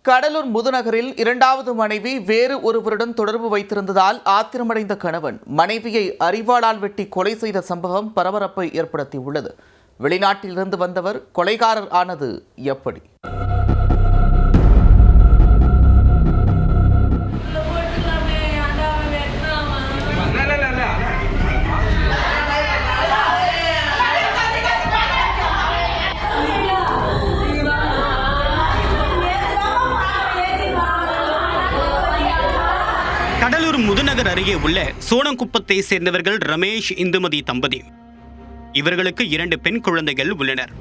கடலூர் முதுநகரில் இரண்டாவது மனைவி வேறு ஒருவருடன் தொடர்பு வைத்திருந்ததால் ஆத்திரமடைந்த கணவன் மனைவியை அரிவாளால் வெட்டி கொலை செய்த சம்பவம் பரபரப்பை ஏற்படுத்தியுள்ளது. வெளிநாட்டிலிருந்து வந்தவர் கொலைகாரர் ஆனது எப்படி? கடலூர் முதுநகர் அருகே உள்ள சோனங்குப்பத்தை சேர்ந்தவர்கள் ரமேஷ், இந்துமதி தம்பதி. இவர்களுக்கு 2 பெண் குழந்தைகள் உள்ளனர்.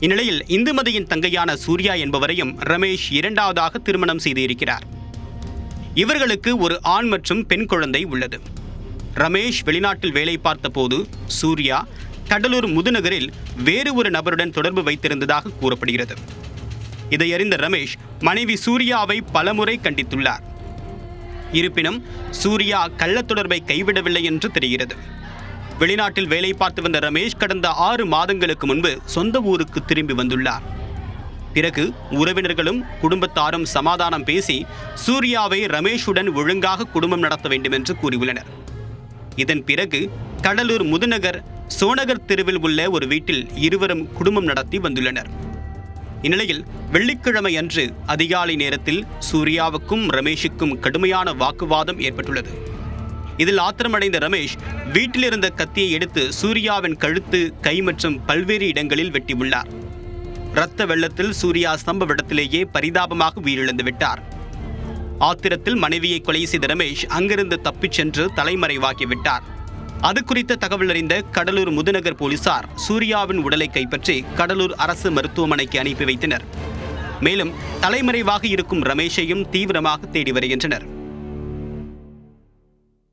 இந்நிலையில் இந்துமதியின் தங்கையான சூர்யா என்பவரையும் ரமேஷ் இரண்டாவதாக திருமணம் செய்திருக்கிறார். இவர்களுக்கு ஒரு ஆண் மற்றும் பெண் குழந்தை உள்ளது. ரமேஷ் வெளிநாட்டில் வேலை பார்த்த போது சூர்யா கடலூர் முதுநகரில் வேறு ஒரு நபருடன் தொடர்பு வைத்திருந்ததாக கூறப்படுகிறது. இதை அறிந்த ரமேஷ் மனைவி சூர்யாவை பலமுறை கண்டித்துள்ளார். இருப்பினும் சூர்யா கள்ளத் தொடர்பை கைவிடவில்லை என்று தெரிகிறது. வெளிநாட்டில் வேலை பார்த்து வந்த ரமேஷ் கடந்த 6 மாதங்களுக்கு முன்பு சொந்த ஊருக்கு திரும்பி வந்துள்ளார். பிறகு உறவினர்களும் குடும்பத்தாரும் சமாதானம் பேசி சூர்யாவை ரமேஷுடன் ஒழுங்காக குடும்பம் நடத்த வேண்டும் என்று கூறியுள்ளனர். இதன் பிறகு கடலூர் முதுநகர் சோனகர் தெருவில் உள்ள ஒரு வீட்டில் இருவரும் குடும்பம் நடத்தி வந்துள்ளனர். இந்நிலையில் வெள்ளிக்கிழமை அன்று அதிகாலை நேரத்தில் சூர்யாவுக்கும் ரமேஷுக்கும் கடுமையான வாக்குவாதம் ஏற்பட்டுள்ளது. இதில் ஆத்திரமடைந்த ரமேஷ் வீட்டில் இருந்த கத்தியை எடுத்து சூர்யாவின் கழுத்து, கை மற்றும் பல்வேறு இடங்களில் வெட்டியுள்ளார். இரத்த வெள்ளத்தில் சூர்யா சம்பவ இடத்திலேயே பரிதாபமாக உயிரிழந்து விட்டார். ஆத்திரத்தில் மனைவியை கொலை செய்த ரமேஷ் அங்கிருந்து தப்பிச் சென்று தலைமறைவாகிவிட்டார். அது குறித்த தகவல் அறிந்த கடலூர் முதுநகர் போலீசார் சூர்யாவின் உடலை கைப்பற்றி கடலூர் அரசு மருத்துவமனைக்கு அனுப்பி வைத்தனர். மேலும் தலைமறைவாக இருக்கும் ரமேஷையும் தீவிரமாக தேடி வருகின்றனர்.